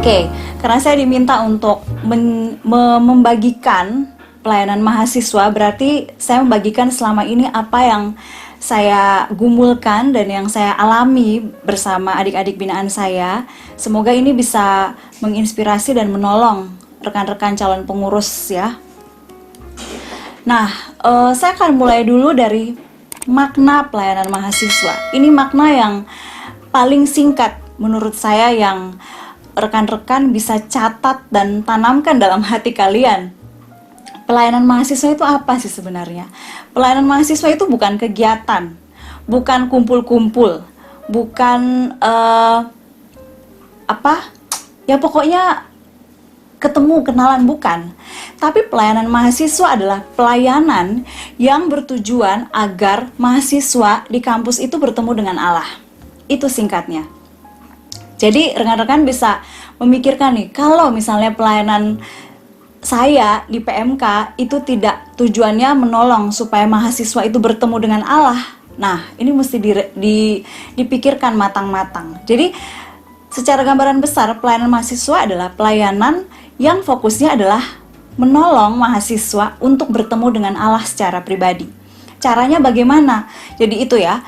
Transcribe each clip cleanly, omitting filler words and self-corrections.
Oke, karena saya diminta untuk membagikan pelayanan mahasiswa, berarti saya membagikan selama ini apa yang saya gumulkan dan yang saya alami bersama adik-adik binaan saya. Semoga ini bisa menginspirasi dan menolong rekan-rekan calon pengurus ya. Nah, saya akan mulai dulu dari makna pelayanan mahasiswa. Ini makna yang paling singkat menurut saya yang rekan-rekan bisa catat dan tanamkan dalam hati kalian. Pelayanan mahasiswa itu apa sih sebenarnya? Pelayanan mahasiswa itu bukan kegiatan, bukan kumpul-kumpul, bukan ya pokoknya ketemu, kenalan, bukan. Tapi pelayanan mahasiswa adalah pelayanan yang bertujuan agar mahasiswa di kampus itu bertemu dengan Allah. Itu singkatnya. Jadi rekan-rekan bisa memikirkan nih, kalau misalnya pelayanan saya di PMK itu tidak tujuannya menolong supaya mahasiswa itu bertemu dengan Allah. Nah, ini mesti dipikirkan matang-matang. Jadi secara gambaran besar, pelayanan mahasiswa adalah pelayanan yang fokusnya adalah menolong mahasiswa untuk bertemu dengan Allah secara pribadi. Caranya bagaimana? Jadi itu ya,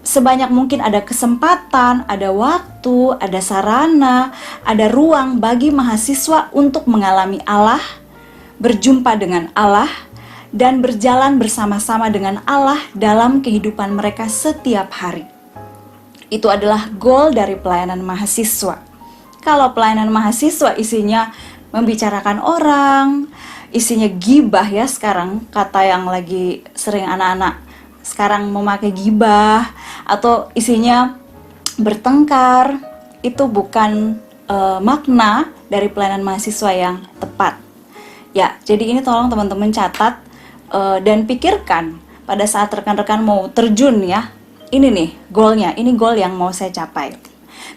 sebanyak mungkin ada kesempatan, ada waktu, ada sarana, ada ruang bagi mahasiswa untuk mengalami Allah, berjumpa dengan Allah, dan berjalan bersama-sama dengan Allah dalam kehidupan mereka setiap hari. Itu adalah goal dari pelayanan mahasiswa. Kalau pelayanan mahasiswa isinya membicarakan orang, isinya gibah ya sekarang, kata yang lagi sering anak-anak sekarang memakai gibah, atau isinya bertengkar, itu bukan makna dari pelayanan mahasiswa yang tepat. Ya, jadi ini tolong teman-teman catat dan pikirkan pada saat rekan-rekan mau terjun ya. Ini nih goalnya, ini goal yang mau saya capai.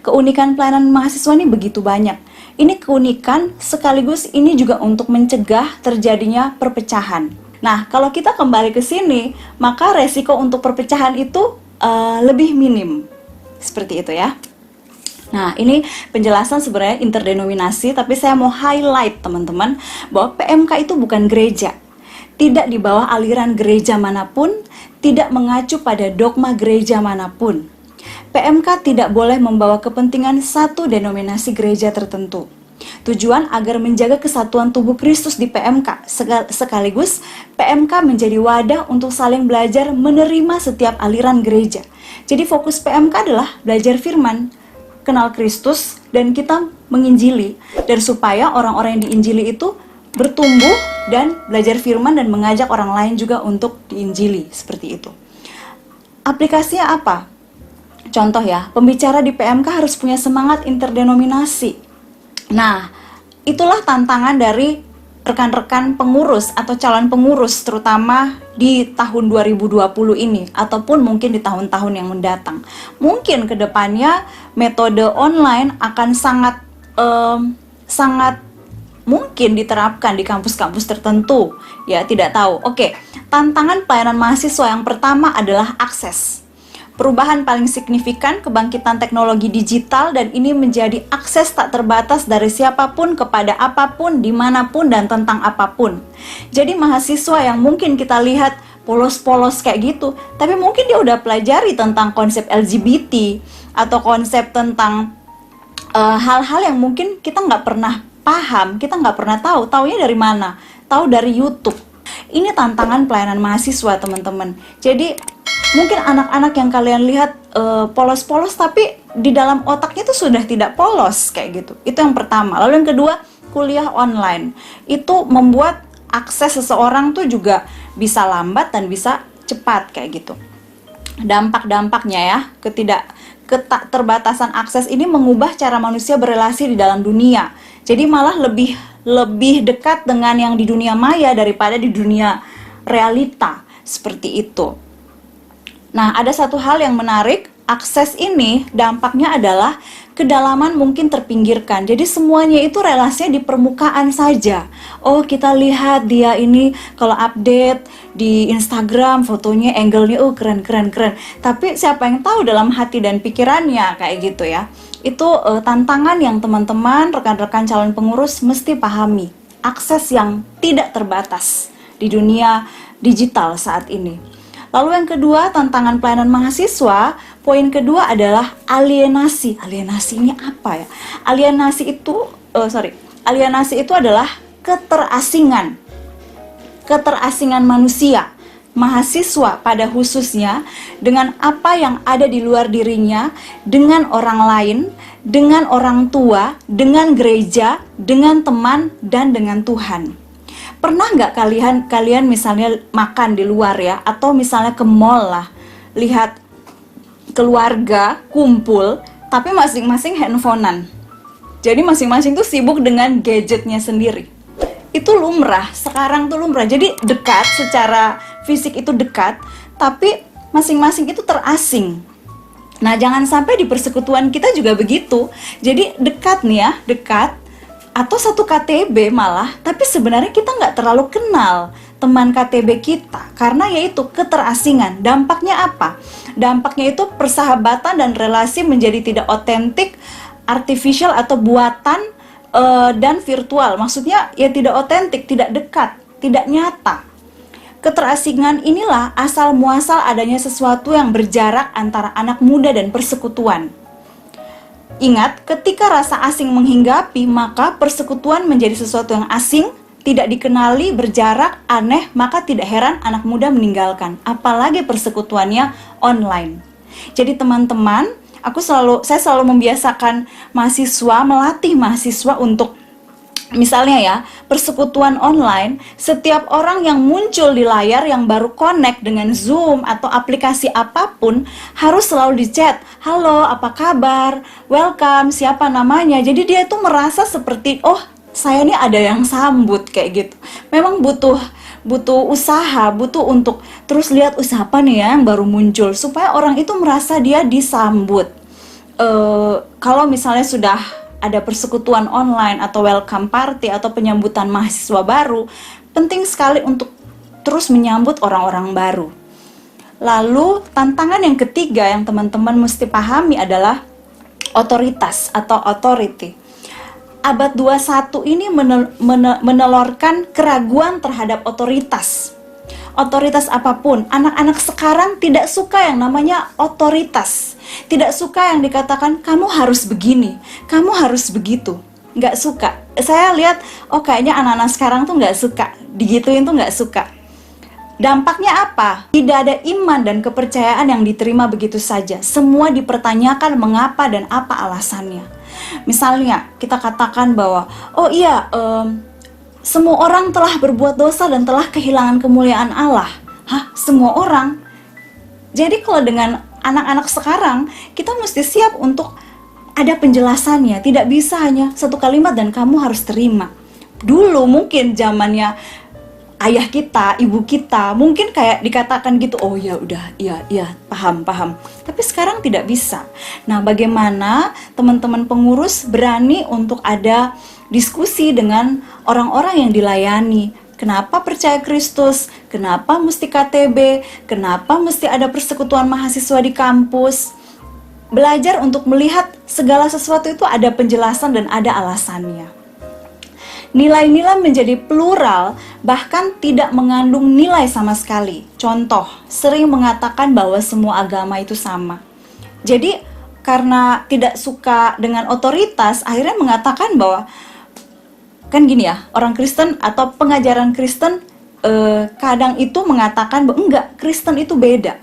Keunikan pelayanan mahasiswa ini begitu banyak. Ini keunikan sekaligus ini juga untuk mencegah terjadinya perpecahan. Nah, kalau kita kembali ke sini, maka resiko untuk perpecahan itu lebih minim. Seperti itu ya. Nah, ini penjelasan sebenarnya interdenominasi, tapi saya mau highlight teman-teman bahwa PMK itu bukan gereja. Tidak di bawah aliran gereja manapun, tidak mengacu pada dogma gereja manapun. PMK tidak boleh membawa kepentingan satu denominasi gereja tertentu. Tujuan agar menjaga kesatuan tubuh Kristus di PMK, sekaligus PMK menjadi wadah untuk saling belajar menerima setiap aliran gereja. Jadi fokus PMK adalah belajar firman, kenal Kristus, dan kita menginjili, dan supaya orang-orang yang diinjili itu bertumbuh dan belajar firman dan mengajak orang lain juga untuk diinjili, seperti itu. Aplikasinya apa? Contoh ya, pembicara di PMK harus punya semangat interdenominasi. Nah, itulah tantangan dari rekan-rekan pengurus atau calon pengurus, terutama di tahun 2020 ini, ataupun mungkin di tahun-tahun yang mendatang. Mungkin kedepannya metode online akan sangat mungkin diterapkan di kampus-kampus tertentu, ya tidak tahu. Oke, tantangan pelayanan mahasiswa yang pertama adalah akses. Perubahan paling signifikan kebangkitan teknologi digital, dan ini menjadi akses tak terbatas dari siapapun kepada apapun, dimanapun, dan tentang apapun. Jadi mahasiswa yang mungkin kita lihat polos-polos kayak gitu, tapi mungkin dia udah pelajari tentang konsep LGBT atau konsep tentang hal-hal yang mungkin kita nggak pernah paham, kita nggak pernah tahu. Taunya dari mana? Tahu dari YouTube. Ini tantangan pelayanan mahasiswa teman-teman. Jadi mungkin anak-anak yang kalian lihat polos-polos, tapi di dalam otaknya itu sudah tidak polos kayak gitu. Itu yang pertama. Lalu yang kedua, kuliah online. Itu membuat akses seseorang tuh juga bisa lambat dan bisa cepat kayak gitu. Dampak-dampaknya ya, keterbatasan akses ini mengubah cara manusia berelasi di dalam dunia. Jadi malah lebih dekat dengan yang di dunia maya daripada di dunia realita, seperti itu. Nah, ada satu hal yang menarik, akses ini dampaknya adalah kedalaman mungkin terpinggirkan. Jadi semuanya itu relasinya di permukaan saja. Oh, kita lihat dia ini kalau update di Instagram fotonya, angle-nya keren keren keren. Tapi siapa yang tahu dalam hati dan pikirannya, kayak gitu ya. Itu tantangan yang teman-teman, rekan-rekan calon pengurus mesti pahami. Akses yang tidak terbatas di dunia digital saat ini. Lalu yang kedua, tantangan pelayanan mahasiswa, poin kedua adalah alienasi. Alienasi ini apa ya? Alienasi itu adalah keterasingan. Keterasingan manusia, mahasiswa pada khususnya, dengan apa yang ada di luar dirinya, dengan orang lain, dengan orang tua, dengan gereja, dengan teman, dan dengan Tuhan. Pernah nggak kalian misalnya makan di luar ya, atau misalnya ke mall lah, lihat keluarga kumpul, tapi masing-masing handphonean. Jadi masing-masing tuh sibuk dengan gadgetnya sendiri. Itu lumrah, sekarang tuh lumrah. Jadi dekat, secara fisik itu dekat, tapi masing-masing itu terasing. Nah, jangan sampai di persekutuan kita juga begitu. Jadi dekat nih ya, dekat, atau satu KTB malah, tapi sebenarnya kita nggak terlalu kenal teman KTB kita, karena yaitu keterasingan. Dampaknya apa? Dampaknya itu persahabatan dan relasi menjadi tidak otentik, artificial atau buatan, dan virtual. Maksudnya ya tidak otentik, tidak dekat, tidak nyata. Keterasingan inilah asal muasal adanya sesuatu yang berjarak antara anak muda dan persekutuan. Ingat, ketika rasa asing menghinggapi, maka persekutuan menjadi sesuatu yang asing, tidak dikenali, berjarak, aneh, maka tidak heran anak muda meninggalkan. Apalagi persekutuannya online. Jadi teman-teman, saya selalu membiasakan mahasiswa, melatih mahasiswa untuk, misalnya ya, persekutuan online, setiap orang yang muncul di layar yang baru connect dengan Zoom atau aplikasi apapun harus selalu di chat. Halo, apa kabar? Welcome, siapa namanya? Jadi dia itu merasa seperti, oh, saya ini ada yang sambut, kayak gitu. Memang butuh usaha, butuh untuk terus lihat usaha apa nih ya yang baru muncul, supaya orang itu merasa dia disambut. Kalau misalnya sudah ada persekutuan online atau welcome party atau penyambutan mahasiswa baru, penting sekali untuk terus menyambut orang-orang baru. Lalu tantangan yang ketiga yang teman-teman mesti pahami adalah otoritas atau authority. Abad 21 ini menelorkan keraguan terhadap otoritas. Otoritas apapun, anak-anak sekarang tidak suka yang namanya otoritas. Tidak suka yang dikatakan kamu harus begini, kamu harus begitu. Nggak suka. Saya lihat, oh kayaknya anak-anak sekarang tuh nggak suka, digituin tuh nggak suka. Dampaknya apa? Tidak ada iman dan kepercayaan yang diterima begitu saja. Semua dipertanyakan mengapa dan apa alasannya. Misalnya, kita katakan bahwa, oh iya, semua orang telah berbuat dosa dan telah kehilangan kemuliaan Allah. Hah? Semua orang? Jadi kalau dengan anak-anak sekarang, kita mesti siap untuk ada penjelasannya. Tidak bisa hanya satu kalimat dan kamu harus terima. Dulu mungkin zamannya ayah kita, ibu kita, mungkin kayak dikatakan gitu, oh ya udah, iya, paham. Tapi sekarang tidak bisa. Nah, bagaimana teman-teman pengurus berani untuk ada diskusi dengan orang-orang yang dilayani? Kenapa percaya Kristus? Kenapa mesti KTB? Kenapa mesti ada persekutuan mahasiswa di kampus? Belajar untuk melihat segala sesuatu itu ada penjelasan dan ada alasannya. Nilai-nilai menjadi plural, bahkan tidak mengandung nilai sama sekali. Contoh, sering mengatakan bahwa semua agama itu sama. Jadi, karena tidak suka dengan otoritas, akhirnya mengatakan bahwa, kan gini ya, orang Kristen atau pengajaran Kristen kadang itu mengatakan bahwa enggak, Kristen itu beda.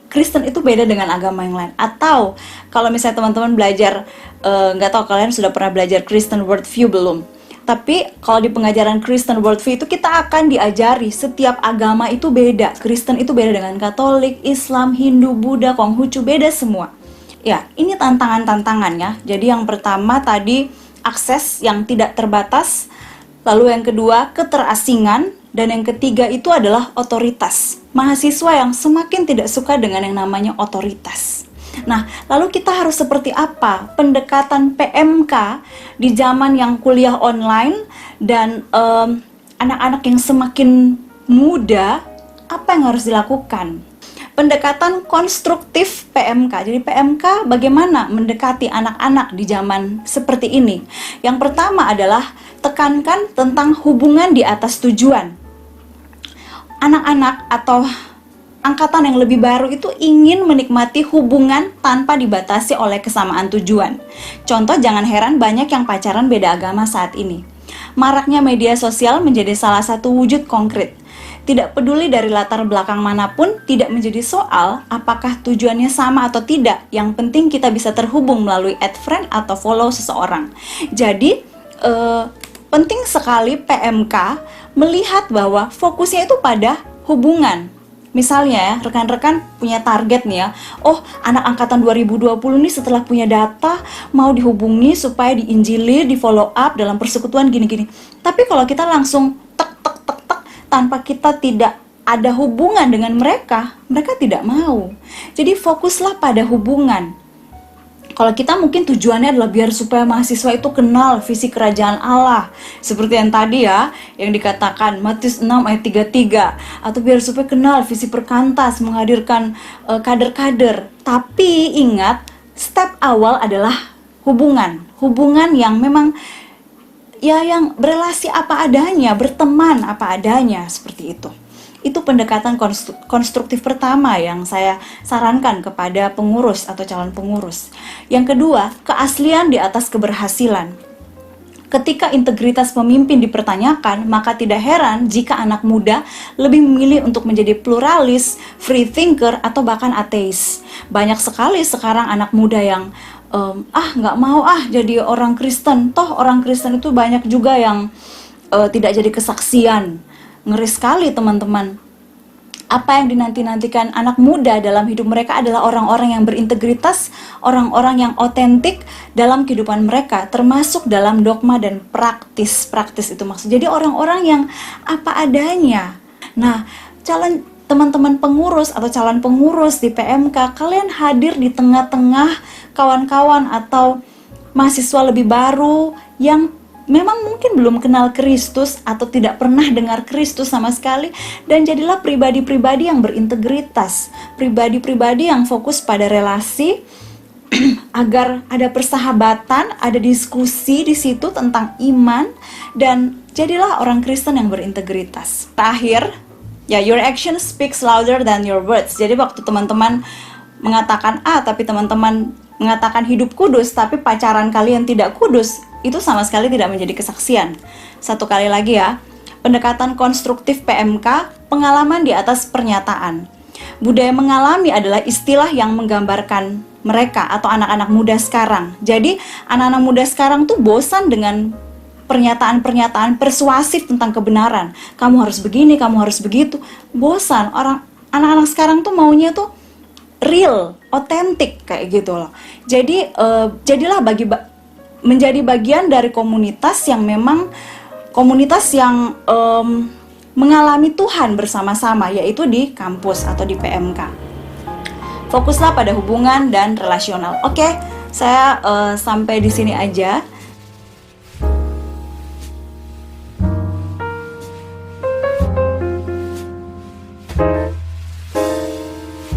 Kristen itu beda dengan agama yang lain. Atau, kalau misalnya teman-teman belajar, nggak tahu kalian sudah pernah belajar Christian Worldview belum? Tapi kalau di pengajaran Christian Worldview itu kita akan diajari setiap agama itu beda. Kristen itu beda dengan Katolik, Islam, Hindu, Buddha, Konghucu, beda semua. Ya, ini tantangan-tantangannya. Jadi yang pertama tadi akses yang tidak terbatas. Lalu yang kedua keterasingan. Dan yang ketiga itu adalah otoritas. Mahasiswa yang semakin tidak suka dengan yang namanya otoritas. Nah, lalu kita harus seperti apa? Pendekatan PMK di zaman yang kuliah online dan anak-anak yang semakin muda, apa yang harus dilakukan? Pendekatan konstruktif PMK. Jadi PMK bagaimana mendekati anak-anak di zaman seperti ini? Yang pertama adalah tekankan tentang hubungan di atas tujuan. Anak-anak atau angkatan yang lebih baru itu ingin menikmati hubungan tanpa dibatasi oleh kesamaan tujuan. Contoh, jangan heran banyak yang pacaran beda agama saat ini. Maraknya media sosial menjadi salah satu wujud konkret. Tidak peduli dari latar belakang manapun, tidak menjadi soal apakah tujuannya sama atau tidak. Yang penting kita bisa terhubung melalui add friend atau follow seseorang. Jadi, penting sekali PMK melihat bahwa fokusnya itu pada hubungan. Misalnya ya, rekan-rekan punya target nih ya, oh anak angkatan 2020 nih setelah punya data mau dihubungi supaya diinjili, di follow up dalam persekutuan gini-gini. Tapi kalau kita langsung tanpa kita tidak ada hubungan dengan mereka, mereka tidak mau. Jadi fokuslah pada hubungan. Kalau kita mungkin tujuannya adalah biar supaya mahasiswa itu kenal visi kerajaan Allah. Seperti yang tadi ya, yang dikatakan Matius 6 ayat 33. Atau biar supaya kenal visi perkantas, menghadirkan kader-kader. Tapi ingat, step awal adalah hubungan. Hubungan yang memang ya yang berelasi apa adanya, berteman apa adanya, seperti itu. Itu pendekatan konstruktif pertama yang saya sarankan kepada pengurus atau calon pengurus. Yang kedua, keaslian di atas keberhasilan. Ketika integritas pemimpin dipertanyakan, maka tidak heran jika anak muda lebih memilih untuk menjadi pluralis, free thinker, atau bahkan ateis. Banyak sekali sekarang anak muda yang nggak mau jadi orang Kristen. Toh orang Kristen itu banyak juga yang tidak jadi kesaksian. Ngeri sekali teman-teman. Apa yang dinanti-nantikan anak muda dalam hidup mereka adalah orang-orang yang berintegritas, orang-orang yang otentik dalam kehidupan mereka, termasuk dalam dogma dan praktis. Praktis itu maksud. Jadi orang-orang yang apa adanya. Nah, teman-teman pengurus atau calon pengurus di PMK, kalian hadir di tengah-tengah kawan-kawan atau mahasiswa lebih baru yang memang mungkin belum kenal Kristus atau tidak pernah dengar Kristus sama sekali, dan jadilah pribadi-pribadi yang berintegritas, pribadi-pribadi yang fokus pada relasi agar ada persahabatan, ada diskusi di situ tentang iman, dan jadilah orang Kristen yang berintegritas. Terakhir, ya, your action speaks louder than your words. Jadi waktu teman-teman mengatakan A tapi teman-teman mengatakan hidup kudus tapi pacaran kalian tidak kudus, itu sama sekali tidak menjadi kesaksian. Satu kali lagi ya, pendekatan konstruktif PMK, pengalaman di atas pernyataan. Budaya mengalami adalah istilah yang menggambarkan mereka atau anak-anak muda sekarang. Jadi anak-anak muda sekarang tuh bosan dengan pernyataan-pernyataan persuasif tentang kebenaran. Kamu harus begini, kamu harus begitu. Bosan. Anak-anak sekarang tuh maunya tuh real, otentik kayak gitu loh. Jadi jadilah menjadi bagian dari komunitas yang memang komunitas yang mengalami Tuhan bersama-sama, yaitu di kampus atau di PMK. Fokuslah pada hubungan dan relasional. Oke, saya sampai di sini aja.